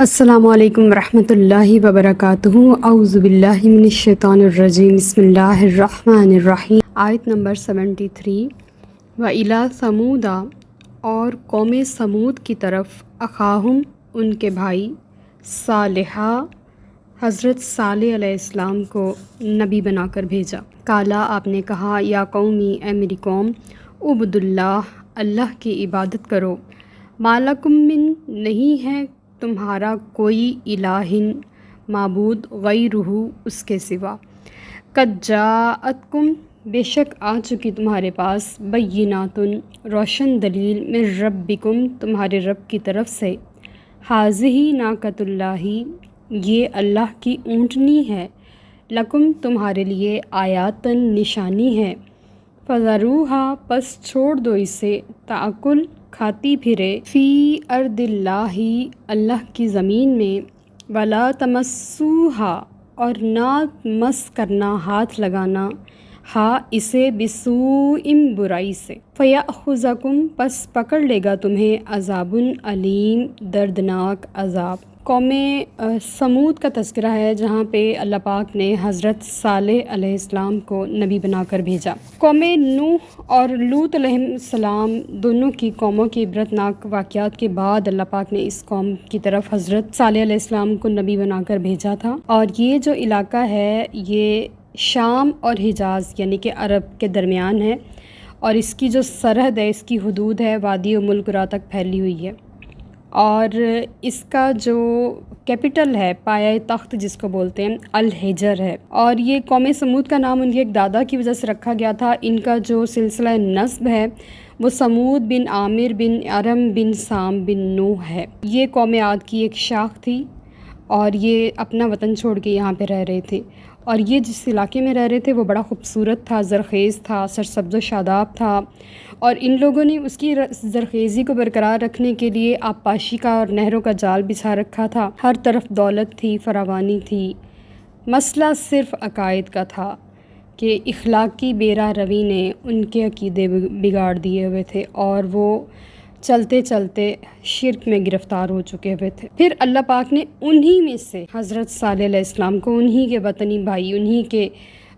السلام علیکم ورحمۃ اللہ وبرکاتہ۔ اعوذ باللہ من الشیطان الرجیم، بسم اللہ الرحمن الرحیم۔ آیت نمبر 73۔ وَإِلَىٰ ثَمُودَ، اور قوم سمود کی طرف، اخاہم ان کے بھائی، صالحہ حضرت صالح علیہ السلام کو نبی بنا کر بھیجا۔ کالا، آپ نے کہا، یا قومی، اے میری قوم، عبد اللہ، اللہ کی عبادت کرو، ما لکم من، نہیں ہے تمہارا کوئی الہ معبود، غیرہ، اس کے سوا، قد جاءتکم، بے شک آ چکی تمہارے پاس، بینات، روشن دلیل، من ربکم، تمہارے رب کی طرف سے، ھذہ ناقۃ اللہ، یہ اللہ کی اونٹنی ہے، لکم، تمہارے لیے، آیاتن، نشانی ہے، فذروھا، پس چھوڑ دو اسے، تاکل، کھاتی پھرے، فی ارض اللہ، اللہ کی زمین میں، ولا تمسوھا، اور نہ مس کرنا، ہاتھ لگانا، ہا اسے، بسوء، برائی سے، فیأخذکم، پس پکڑ لے گا تمہیں، عذاب علیم، دردناک عذاب۔ قوم سمود کا تذکرہ ہے، جہاں پہ اللہ پاک نے حضرت صالح علیہ السلام کو نبی بنا کر بھیجا۔ قوم نوح اور لوط علیہ السلام دونوں کی قوموں کی عبرتناک واقعات کے بعد اللہ پاک نے اس قوم کی طرف حضرت صالح علیہ السلام کو نبی بنا کر بھیجا تھا۔ اور یہ جو علاقہ ہے، یہ شام اور حجاز یعنی کہ عرب کے درمیان ہے، اور اس کی جو سرحد ہے، اس کی حدود ہے، وادی ام القریٰ تک پھیلی ہوئی ہے، اور اس کا جو کیپٹل ہے، پایہ تخت جس کو بولتے ہیں، الحجر ہے۔ اور یہ قوم سمود کا نام ان کے ایک دادا کی وجہ سے رکھا گیا تھا۔ ان کا جو سلسلہ نسب ہے وہ سمود بن عامر بن ارم بن سام بن نوح ہے۔ یہ قوم عاد کی ایک شاخ تھی، اور یہ اپنا وطن چھوڑ کے یہاں پہ رہ رہے تھے، اور یہ جس علاقے میں رہ رہے تھے وہ بڑا خوبصورت تھا، زرخیز تھا، سرسبز و شاداب تھا، اور ان لوگوں نے اس کی زرخیزی کو برقرار رکھنے کے لیے آبپاشی کا اور نہروں کا جال بچھا رکھا تھا۔ ہر طرف دولت تھی، فراوانی تھی۔ مسئلہ صرف عقائد کا تھا کہ اخلاقی بیرا روی نے ان کے عقیدے بگاڑ دیے ہوئے تھے، اور وہ چلتے چلتے شرک میں گرفتار ہو چکے ہوئے تھے۔ پھر اللہ پاک نے انہی میں سے حضرت صالح علیہ السلام کو، انہی کے وطنی بھائی، انہی کے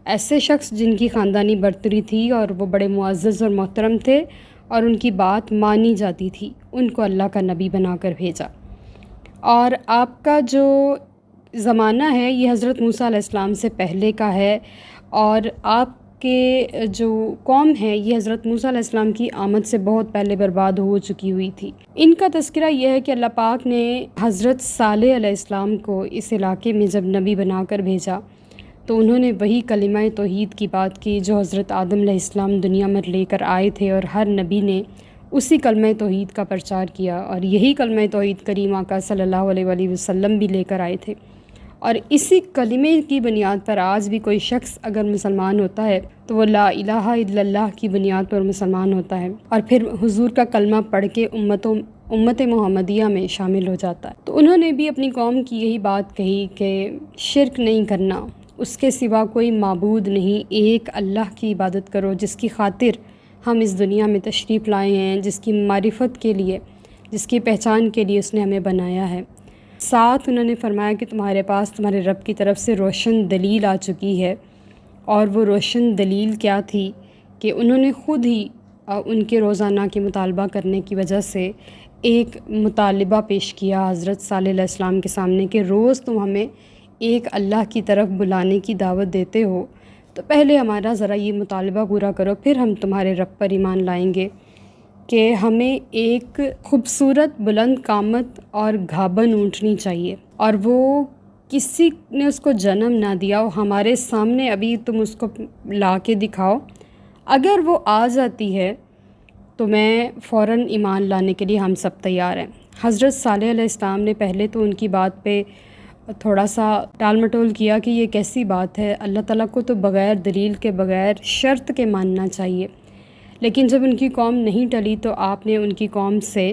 ایسے شخص جن کی خاندانی برتری تھی اور وہ بڑے معزز اور محترم تھے اور ان کی بات مانی جاتی تھی، ان کو اللہ کا نبی بنا کر بھیجا۔ اور آپ کا جو زمانہ ہے یہ حضرت موسیٰ علیہ السلام سے پہلے کا ہے، اور آپ کے جو قوم ہے یہ حضرت موسیٰ علیہ السلام کی آمد سے بہت پہلے برباد ہو چکی ہوئی تھی۔ ان کا تذکرہ یہ ہے کہ اللہ پاک نے حضرت صالح علیہ السلام کو اس علاقے میں جب نبی بنا کر بھیجا تو انہوں نے وہی کلمہ توحید کی بات کی جو حضرت آدم علیہ السلام دنیا میں لے کر آئے تھے، اور ہر نبی نے اسی کلمہ توحید کا پرچار کیا، اور یہی کلمہ توحید کریم آقا صلی اللہ علیہ وآلہ وسلم بھی لے کر آئے تھے۔ اور اسی کلمے کی بنیاد پر آج بھی کوئی شخص اگر مسلمان ہوتا ہے تو وہ لا الہ الا اللہ کی بنیاد پر مسلمان ہوتا ہے، اور پھر حضور کا کلمہ پڑھ کے امت محمدیہ میں شامل ہو جاتا ہے۔ تو انہوں نے بھی اپنی قوم کی یہی بات کہی کہ شرک نہیں کرنا، اس کے سوا کوئی معبود نہیں، ایک اللہ کی عبادت کرو جس کی خاطر ہم اس دنیا میں تشریف لائے ہیں، جس کی معرفت کے لیے، جس کی پہچان کے لیے اس نے ہمیں بنایا ہے۔ ساتھ انہوں نے فرمایا کہ تمہارے پاس تمہارے رب کی طرف سے روشن دلیل آ چکی ہے، اور وہ روشن دلیل کیا تھی کہ انہوں نے خود ہی ان کے روزانہ کے مطالبہ کرنے کی وجہ سے ایک مطالبہ پیش کیا حضرت صالح علیہ السلام کے سامنے کہ روز تم ہمیں ایک اللہ کی طرف بلانے کی دعوت دیتے ہو، تو پہلے ہمارا ذرا یہ مطالبہ پورا کرو، پھر ہم تمہارے رب پر ایمان لائیں گے کہ ہمیں ایک خوبصورت بلند قامت اور گھابن اونٹنی چاہیے، اور وہ کسی نے اس کو جنم نہ دیا ہو، ہمارے سامنے ابھی تم اس کو لا کے دکھاؤ، اگر وہ آ جاتی ہے تو میں فوراً ایمان لانے کے لیے ہم سب تیار ہیں۔ حضرت صالح علیہ السلام نے پہلے تو ان کی بات پہ تھوڑا سا ٹال مٹول کیا کہ یہ کیسی بات ہے، اللہ تعالیٰ کو تو بغیر دلیل کے، بغیر شرط کے ماننا چاہیے۔ لیکن جب ان کی قوم نہیں ٹلی تو آپ نے ان کی قوم سے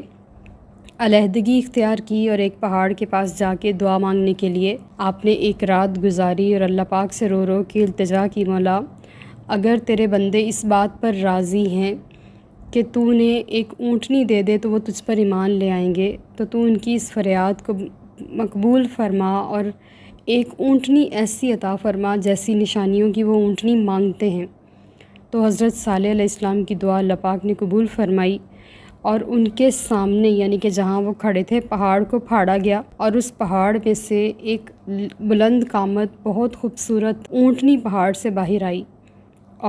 علیحدگی اختیار کی، اور ایک پہاڑ کے پاس جا کے دعا مانگنے کے لیے آپ نے ایک رات گزاری، اور اللہ پاک سے رو رو کے التجا کی، مولا اگر تیرے بندے اس بات پر راضی ہیں کہ تو نے ایک اونٹنی دے دے تو وہ تجھ پر ایمان لے آئیں گے، تو تو ان کی اس فریاد کو مقبول فرما اور ایک اونٹنی ایسی عطا فرما جیسی نشانیوں کی وہ اونٹنی مانگتے ہیں۔ تو حضرت صالح علیہ السلام کی دعا اللہ پاک نے قبول فرمائی اور ان کے سامنے یعنی کہ جہاں وہ کھڑے تھے پہاڑ کو پھاڑا گیا اور اس پہاڑ میں سے ایک بلند قامت بہت خوبصورت اونٹنی پہاڑ سے باہر آئی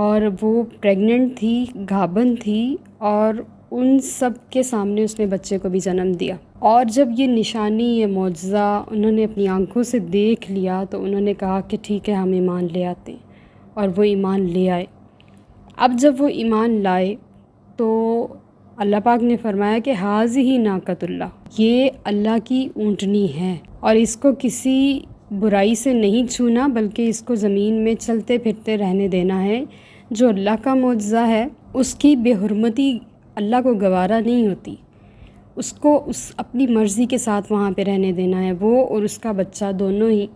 اور وہ پریگننٹ تھی، گھابن تھی اور ان سب کے سامنے اس نے بچے کو بھی جنم دیا۔ اور جب یہ نشانی، یہ معجزہ انہوں نے اپنی آنکھوں سے دیکھ لیا تو انہوں نے کہا کہ ٹھیک ہے ہم ایمان لے آتے ہیں، اور وہ ایمان لے آئے۔ اب جب وہ ایمان لائے تو اللہ پاک نے فرمایا کہ حاذہ ناقۃ اللہ، یہ اللہ کی اونٹنی ہے اور اس کو کسی برائی سے نہیں چھونا بلکہ اس کو زمین میں چلتے پھرتے رہنے دینا ہے۔ جو اللہ کا معجزہ ہے اس کی بے حرمتی اللہ کو گوارا نہیں ہوتی، اس کو اپنی مرضی کے ساتھ وہاں پہ رہنے دینا ہے۔ وہ اور اس کا بچہ دونوں ہی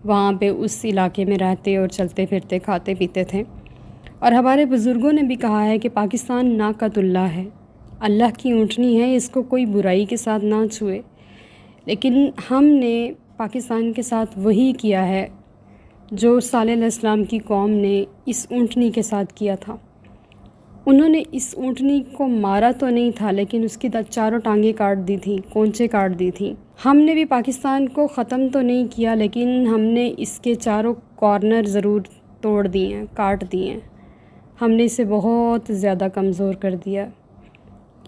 وہاں پہ اس علاقے میں رہتے اور چلتے پھرتے کھاتے پیتے تھے۔ اور ہمارے بزرگوں نے بھی کہا ہے کہ پاکستان ناقۃ اللہ ہے، اللہ کی اونٹنی ہے، اس کو کوئی برائی کے ساتھ نہ چھوئے۔ لیکن ہم نے پاکستان کے ساتھ وہی کیا ہے جو صالح علیہ السلام کی قوم نے اس اونٹنی کے ساتھ کیا تھا۔ انہوں نے اس اونٹنی کو مارا تو نہیں تھا لیکن اس کی چاروں ٹانگیں کاٹ دی تھیں، کونچیں کاٹ دی تھیں۔ ہم نے بھی پاکستان کو ختم تو نہیں کیا لیکن ہم نے اس کے چاروں کارنر ضرور توڑ دیے ہیں، کاٹ دیے ہیں۔ ہم نے اسے بہت زیادہ کمزور کر دیا۔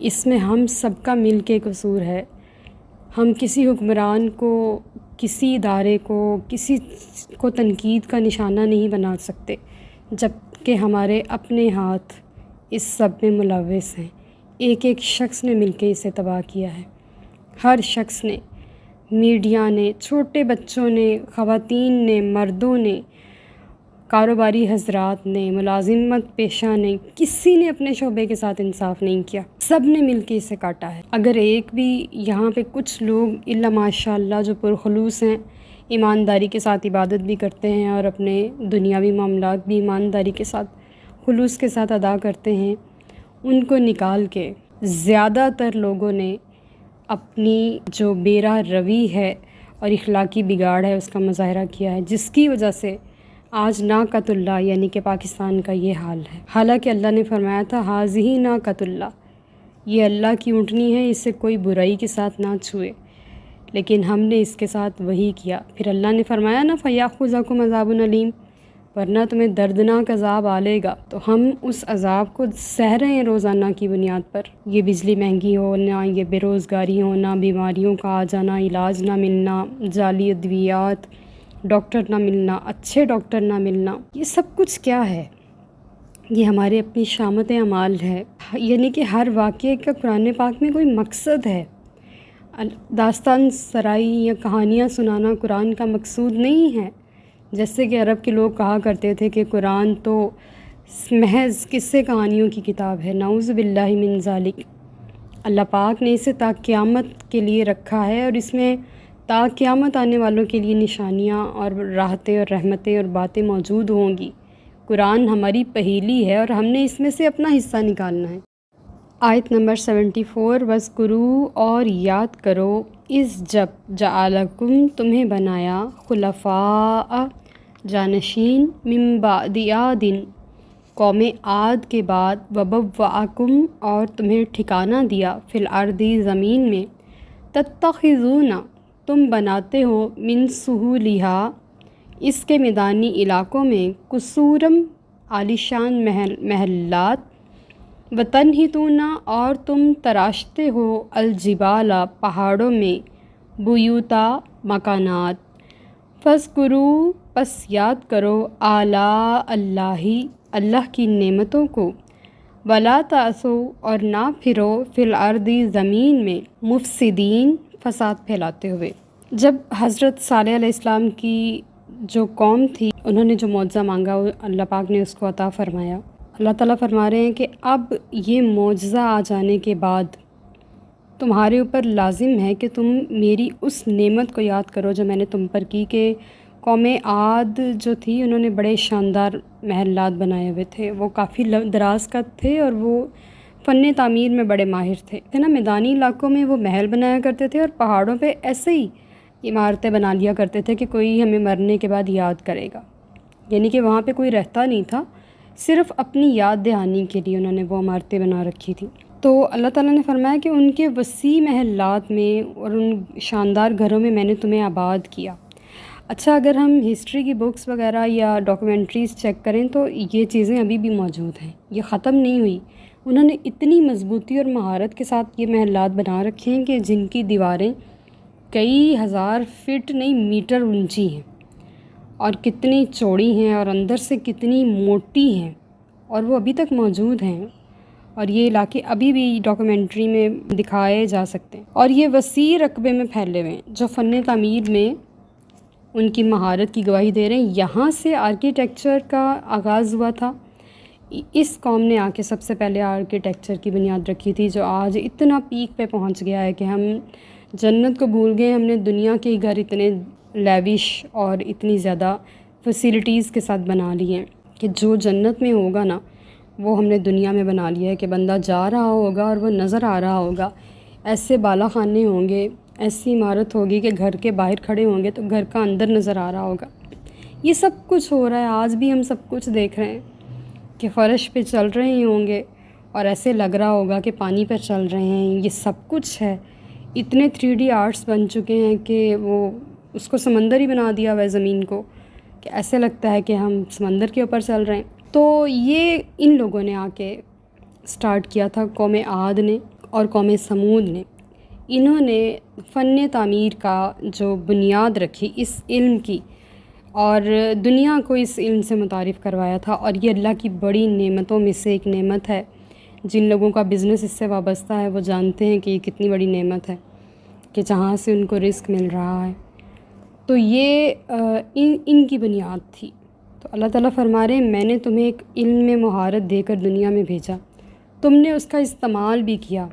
اس میں ہم سب کا مل کے قصور ہے۔ ہم کسی حکمران کو، کسی ادارے کو، کسی کو تنقید کا نشانہ نہیں بنا سکتے جب کہ ہمارے اپنے ہاتھ اس سب میں ملوث ہیں۔ ایک ایک شخص نے مل کے اسے تباہ کیا ہے، ہر شخص نے، میڈیا نے، چھوٹے بچوں نے، خواتین نے، مردوں نے، کاروباری حضرات نے، ملازمت پیشہ نے، کسی نے اپنے شعبے کے ساتھ انصاف نہیں کیا، سب نے مل کے اسے کاٹا ہے۔ اگر ایک بھی یہاں پہ کچھ لوگ الا ماشاء اللہ جو پرخلوص ہیں، ایمانداری کے ساتھ عبادت بھی کرتے ہیں اور اپنے دنیاوی معاملات بھی ایمانداری کے ساتھ، خلوص کے ساتھ ادا کرتے ہیں، ان کو نکال کے زیادہ تر لوگوں نے اپنی جو بے راہ روی ہے اور اخلاقی بگاڑ ہے اس کا مظاہرہ کیا ہے، جس کی وجہ سے آج ناقۃ اللہ یعنی کہ پاکستان کا یہ حال ہے۔ حالانکہ اللہ نے فرمایا تھا حاذہ ناقۃ اللہ، یہ اللہ کی اونٹنی ہے، اسے کوئی برائی کے ساتھ نہ چھوئے، لیکن ہم نے اس کے ساتھ وہی کیا۔ پھر اللہ نے فرمایا نا فَيَأْخُذَكُمْ عَذَابٌ أَلِيمٌ، ورنہ تمہیں دردناک عذاب آلے گا۔ تو ہم اس عذاب کو سہ رہے ہیں روزانہ کی بنیاد پر۔ یہ بجلی مہنگی ہونا، یہ بے روزگاری ہونا، بیماریوں کا آ جانا، علاج نہ ملنا، جعلی ادویات، ڈاکٹر نہ ملنا، اچھے ڈاکٹر نہ ملنا، یہ سب کچھ کیا ہے؟ یہ ہمارے اپنی شامت اعمال ہے۔ یعنی کہ ہر واقعے کا قرآن پاک میں کوئی مقصد ہے۔ داستان سرائی یا کہانیاں سنانا قرآن کا مقصود نہیں ہے۔ جیسے کہ عرب کے لوگ کہا کرتے تھے کہ قرآن تو محض قصے کہانیوں کی کتاب ہے، نعوذ باللہ من ذالک۔ اللہ پاک نے اسے تا قیامت کے لیے رکھا ہے اور اس میں تا قیامت آنے والوں کے لیے نشانیاں اور راحتیں اور رحمتیں اور باتیں موجود ہوں گی۔ قرآن ہماری پہیلی ہے اور ہم نے اس میں سے اپنا حصہ نکالنا ہے۔ آیت نمبر 74، وَاذْکُرُوا، اور یاد کرو، اذ جب جعلکم تمہیں بنایا، خلفاء جانشین، من بعد عاد قوم عاد کے بعد، وبوأکم اور تمہیں ٹھکانہ دیا، فی الارض زمین میں، تتخذون تم بناتے ہو، من سہولہا اس کے میدانی علاقوں میں، قصورم عالیشان محلات، وتنحتون اور تم تراشتے ہو، الجبال پہاڑوں میں، بیوتا مکانات، فاذکروا پس یاد کرو، آلاء اللہ اللہ کی نعمتوں کو، ولا تعثوا اور نہ پھرو، فی الارض زمین میں، مفسدین فساد پھیلاتے ہوئے۔ جب حضرت صالح علیہ السلام کی جو قوم تھی انہوں نے جو معجزہ مانگا اللہ پاک نے اس کو عطا فرمایا۔ اللہ تعالیٰ فرما رہے ہیں کہ اب یہ معجزہ آ جانے کے بعد تمہارے اوپر لازم ہے کہ تم میری اس نعمت کو یاد کرو جو میں نے تم پر کی، کہ قوم عاد جو تھی انہوں نے بڑے شاندار محلات بنائے ہوئے تھے، وہ کافی دراز قد تھے اور وہ فن تعمیر میں بڑے ماہر تھے نا۔ میدانی علاقوں میں وہ محل بنایا کرتے تھے اور پہاڑوں پہ ایسے ہی عمارتیں بنا لیا کرتے تھے کہ کوئی ہمیں مرنے کے بعد یاد کرے گا، یعنی کہ وہاں پہ کوئی رہتا نہیں تھا، صرف اپنی یاد دہانی کے لیے انہوں نے وہ عمارتیں بنا رکھی تھیں۔ تو اللہ تعالیٰ نے فرمایا کہ ان کے وسیع محلات میں اور ان شاندار گھروں میں نے تمہیں آباد کیا۔ اچھا، اگر ہم ہسٹری کی بکس وغیرہ یا ڈاکومنٹریز چیک کریں تو یہ چیزیں ابھی بھی موجود ہیں، یہ ختم نہیں ہوئی۔ انہوں نے اتنی مضبوطی اور مہارت کے ساتھ یہ محلات بنا رکھے ہیں کہ جن کی دیواریں کئی ہزار فٹ نہیں میٹر اونچی ہیں، اور کتنی چوڑی ہیں اور اندر سے کتنی موٹی ہیں، اور وہ ابھی تک موجود ہیں، اور یہ علاقے ابھی بھی ڈاکومنٹری میں دکھائے جا سکتے ہیں، اور یہ وسیع رقبے میں پھیلے ہوئے ہیں جو فن تعمیر میں ان کی مہارت کی گواہی دے رہے ہیں۔ یہاں سے آرکیٹیکچر کا آغاز ہوا تھا۔ اس قوم نے آ کے سب سے پہلے آرکیٹیکچر کی بنیاد رکھی تھی، جو آج اتنا پیک پہ پہنچ گیا ہے کہ ہم جنت کو بھول گئے۔ ہم نے دنیا کے گھر اتنے لیوش اور اتنی زیادہ فیسیلیٹیز کے ساتھ بنا لیے ہیں کہ جو جنت میں ہوگا نا وہ ہم نے دنیا میں بنا لیا ہے، کہ بندہ جا رہا ہوگا اور وہ نظر آ رہا ہوگا، ایسے بالا خانے ہوں گے، ایسی عمارت ہوگی کہ گھر کے باہر کھڑے ہوں گے تو گھر کا اندر نظر آ رہا ہوگا۔ یہ سب کچھ ہو رہا ہے، آج بھی ہم سب کچھ دیکھ رہے ہیں کہ فرش پہ چل رہے ہوں گے اور ایسے لگ رہا ہوگا کہ پانی پر چل رہے ہیں۔ یہ سب کچھ ہے، اتنے 3D آرٹس بن چکے ہیں کہ وہ اس کو سمندر ہی بنا دیا ہوا ہے زمین کو، کہ ایسے لگتا ہے کہ ہم سمندر کے اوپر چل رہے ہیں۔ تو یہ ان لوگوں نے آ کے سٹارٹ کیا تھا، قوم عاد نے اور قوم سمود نے۔ انہوں نے فن تعمیر کا جو بنیاد رکھی اس علم کی، اور دنیا کو اس علم سے متعارف کروایا تھا، اور یہ اللہ کی بڑی نعمتوں میں سے ایک نعمت ہے۔ جن لوگوں کا بزنس اس سے وابستہ ہے وہ جانتے ہیں کہ یہ کتنی بڑی نعمت ہے، کہ جہاں سے ان کو رزق مل رہا ہے۔ تو یہ ان کی بنیاد تھی۔ تو اللہ تعالیٰ فرما رہے ہیں میں نے تمہیں ایک علم میں مہارت دے کر دنیا میں بھیجا، تم نے اس کا استعمال بھی کیا،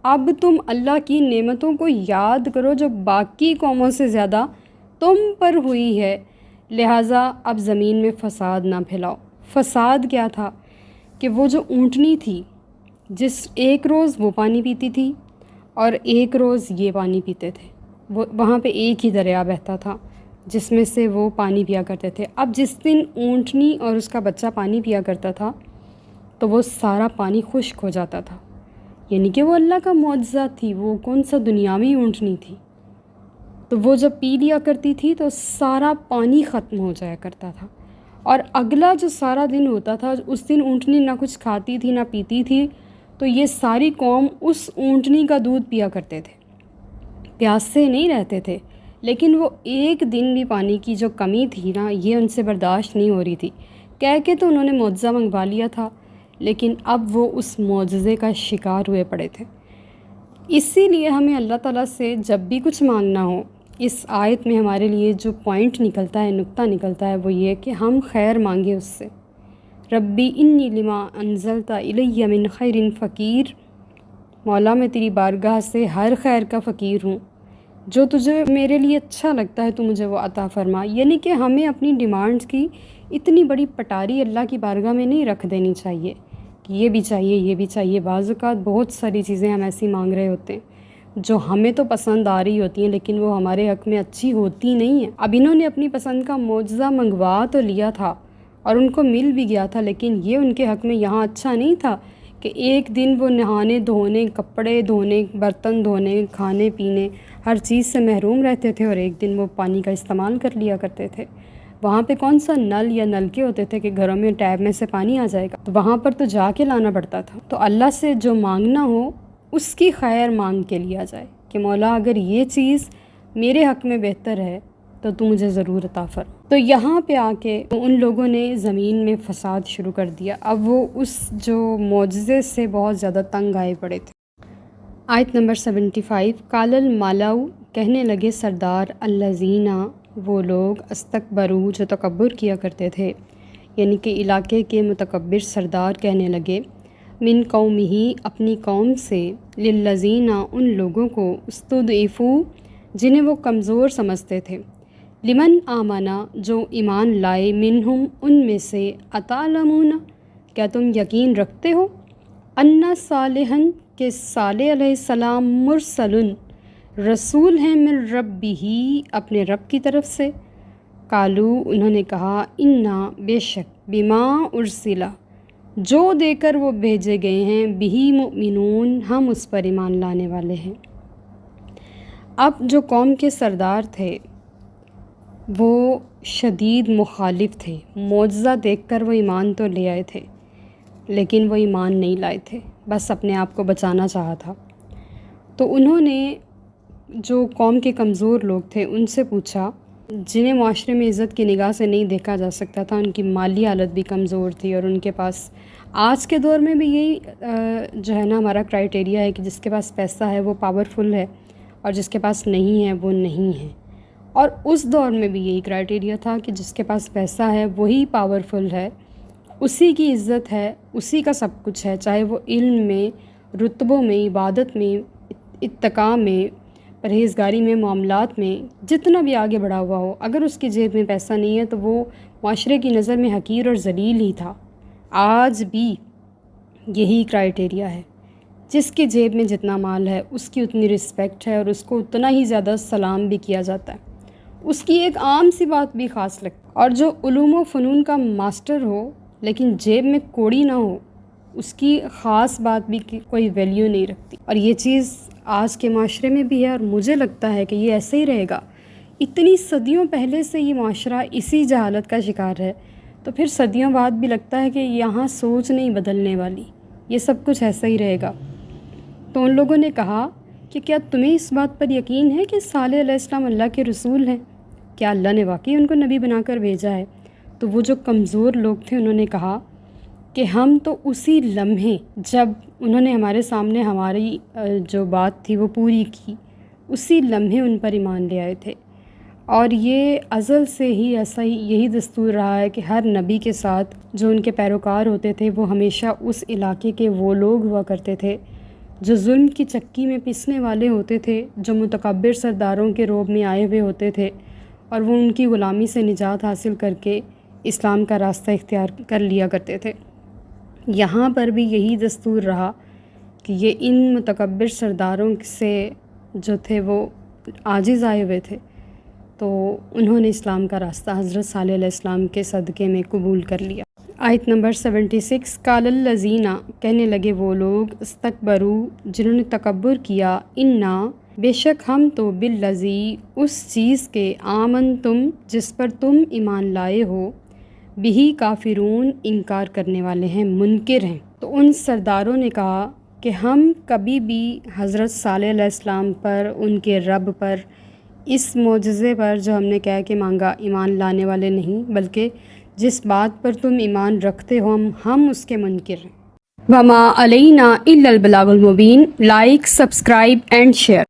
اب تم اللہ کی نعمتوں کو یاد کرو جو باقی قوموں سے زیادہ تم پر ہوئی ہے، لہٰذا اب زمین میں فساد نہ پھیلاؤ۔ فساد کیا تھا کہ وہ جو اونٹنی تھی، جس ایک روز وہ پانی پیتی تھی اور ایک روز یہ پانی پیتے تھے، وہاں پہ ایک ہی دریا بہتا تھا جس میں سے وہ پانی پیا کرتے تھے۔ اب جس دن اونٹنی اور اس کا بچہ پانی پیا کرتا تھا تو وہ سارا پانی خشک ہو جاتا تھا، یعنی کہ وہ اللہ کا معجزہ تھی، وہ کون سا دنیاوی اونٹنی تھی۔ تو وہ جب پی لیا کرتی تھی تو سارا پانی ختم ہو جایا کرتا تھا، اور اگلا جو سارا دن ہوتا تھا اس دن اونٹنی نہ کچھ کھاتی تھی نہ پیتی تھی، تو یہ ساری قوم اس اونٹنی کا دودھ پیا کرتے تھے، پیاسے نہیں رہتے تھے۔ لیکن وہ ایک دن بھی پانی کی جو کمی تھی نا، یہ ان سے برداشت نہیں ہو رہی تھی۔ کہہ کے تو انہوں نے معجزہ منگوا لیا تھا، لیکن اب وہ اس معجزے کا شکار ہوئے پڑے تھے۔ اسی لیے ہمیں اللہ تعالیٰ سے جب بھی کچھ مانگنا ہو، اس آیت میں ہمارے لیے جو پوائنٹ نکلتا ہے، نقطہ نکلتا ہے، وہ یہ کہ ہم خیر مانگیں اس سے۔ ربی انی لما انزلت الی من خیر فقیر، مولا میں تیری بارگاہ سے ہر خیر کا فقیر ہوں، جو تجھے میرے لیے اچھا لگتا ہے تو مجھے وہ عطا فرما۔ یعنی کہ ہمیں اپنی ڈیمانڈز کی اتنی بڑی پٹاری اللہ کی بارگاہ میں نہیں رکھ دینی چاہیے کہ یہ بھی چاہیے یہ بھی چاہیے۔ بعض اوقات بہت ساری چیزیں ہم ایسی مانگ رہے ہوتے ہیں جو ہمیں تو پسند آ رہی ہوتی ہیں لیکن وہ ہمارے حق میں اچھی ہوتی نہیں ہیں۔ اب انہوں نے اپنی پسند کا معجزہ منگوا تو لیا تھا اور ان کو مل بھی گیا تھا، لیکن یہ ان کے حق میں یہاں اچھا نہیں تھا کہ ایک دن وہ نہانے دھونے، کپڑے دھونے، برتن دھونے، کھانے پینے ہر چیز سے محروم رہتے تھے، اور ایک دن وہ پانی کا استعمال کر لیا کرتے تھے۔ وہاں پہ کون سا نل یا نلکے ہوتے تھے کہ گھروں میں ٹیب میں سے پانی آ جائے گا؟ تو وہاں پر تو جا کے لانا پڑتا تھا۔ تو اللہ سے جو مانگنا ہو اس کی خیر مانگ کے لیا جائے کہ مولا اگر یہ چیز میرے حق میں بہتر ہے تو تو مجھے ضرور عطا فرما۔ تو یہاں پہ آ کے ان لوگوں نے زمین میں فساد شروع کر دیا۔ اب وہ اس جو معجزے سے بہت زیادہ تنگ آئے پڑے تھے۔ آیت نمبر 75، قال الملأ، کہنے لگے سردار، الذین، وہ لوگ، استکبروا، جو تکبر کیا کرتے تھے، یعنی کہ علاقے کے متکبر سردار کہنے لگے، من قومہ، اپنی قوم سے، للذین، ان لوگوں کو، استضعفوا، جنہیں وہ کمزور سمجھتے تھے، لمن آمنا، جو ایمان لائے، منہم، ان میں سے، اتعلمون، کیا تم یقین رکھتے ہو، ان صالحا، کہ صالح علیہ السلام، مرسل، رسول ہیں من ربہ، اپنے رب کی طرف سے۔ قالو، انہوں نے کہا، انا، بے شک، بما ارسلا، جو دے کر وہ بھیجے گئے ہیں، بہی مؤمنون، ہم اس پر ایمان لانے والے ہیں۔ اب جو قوم کے سردار تھے وہ شدید مخالف تھے، معجزہ دیکھ کر وہ ایمان تو لے آئے تھے لیکن وہ ایمان نہیں لائے تھے، بس اپنے آپ کو بچانا چاہا تھا۔ تو انہوں نے جو قوم کے کمزور لوگ تھے ان سے پوچھا، جنہیں معاشرے میں عزت کی نگاہ سے نہیں دیکھا جا سکتا تھا، ان کی مالی حالت بھی کمزور تھی اور ان کے پاس آج کے دور میں بھی یہی جو ہے نا ہمارا کرائٹیریا ہے کہ جس کے پاس پیسہ ہے وہ پاورفل ہے اور جس کے پاس نہیں ہے وہ نہیں ہے، اور اس دور میں بھی یہی کرائٹیریا تھا کہ جس کے پاس پیسہ ہے وہی پاورفل ہے، اسی کی عزت ہے، اسی کا سب کچھ ہے، چاہے وہ علم میں، رتبوں میں، عبادت میں، اتقاء میں، پرہیزگاری میں، معاملات میں، جتنا بھی آگے بڑھا ہوا ہو، اگر اس کی جیب میں پیسہ نہیں ہے تو وہ معاشرے کی نظر میں حقیر اور ذلیل ہی تھا۔ آج بھی یہی کرائٹیریا ہے، جس کی جیب میں جتنا مال ہے اس کی اتنی رسپیکٹ ہے اور اس کو اتنا ہی زیادہ سلام بھی کیا جاتا ہے، اس کی ایک عام سی بات بھی خاص لگتی ہے، اور جو علوم و فنون کا ماسٹر ہو لیکن جیب میں کوڑی نہ ہو اس کی خاص بات بھی کوئی ویلیو نہیں رکھتی، اور یہ چیز آج کے معاشرے میں بھی ہے اور مجھے لگتا ہے کہ یہ ایسے ہی رہے گا۔ اتنی صدیوں پہلے سے یہ معاشرہ اسی جہالت کا شکار ہے، تو پھر صدیوں بعد بھی لگتا ہے کہ یہاں سوچ نہیں بدلنے والی، یہ سب کچھ ایسا ہی رہے گا۔ تو ان لوگوں نے کہا کہ کیا تمہیں اس بات پر یقین ہے کہ صالح علیہ السلام اللہ کے رسول ہیں؟ کیا اللہ نے واقعی ان کو نبی بنا کر بھیجا ہے؟ تو وہ جو کمزور لوگ تھے انہوں نے کہا کہ ہم تو اسی لمحے جب انہوں نے ہمارے سامنے ہماری جو بات تھی وہ پوری کی، اسی لمحے ان پر ایمان لے آئے تھے، اور یہ ازل سے ہی ایسا ہی یہی دستور رہا ہے کہ ہر نبی کے ساتھ جو ان کے پیروکار ہوتے تھے وہ ہمیشہ اس علاقے کے وہ لوگ ہوا کرتے تھے جو ظلم کی چکی میں پسنے والے ہوتے تھے، جو متکبر سرداروں کے روب میں آئے ہوئے ہوتے تھے، اور وہ ان کی غلامی سے نجات حاصل کر کے اسلام کا راستہ اختیار کر لیا کرتے تھے۔ یہاں پر بھی یہی دستور رہا کہ یہ ان متکبر سرداروں سے جو تھے وہ عاجز آئے ہوئے تھے، تو انہوں نے اسلام کا راستہ حضرت صالح علیہ السلام کے صدقے میں قبول کر لیا۔ آیت نمبر 76، قال الذین، کہنے لگے وہ لوگ، استکبروا، جنہوں نے تکبر کیا، انا، بے شک ہم تو بالذی، اس چیز کے، آمنتم، جس پر تم ایمان لائے ہو، بہی کافرون، انکار کرنے والے ہیں، منکر ہیں۔ تو ان سرداروں نے کہا کہ ہم کبھی بھی حضرت صالح علیہ السلام پر، ان کے رب پر، اس معجزے پر جو ہم نے کہہ کے مانگا، ایمان لانے والے نہیں، بلکہ جس بات پر تم ایمان رکھتے ہو ہم اس کے منکر ہیں۔ وما علینا الا البلاغ المبین۔ Like, subscribe and share.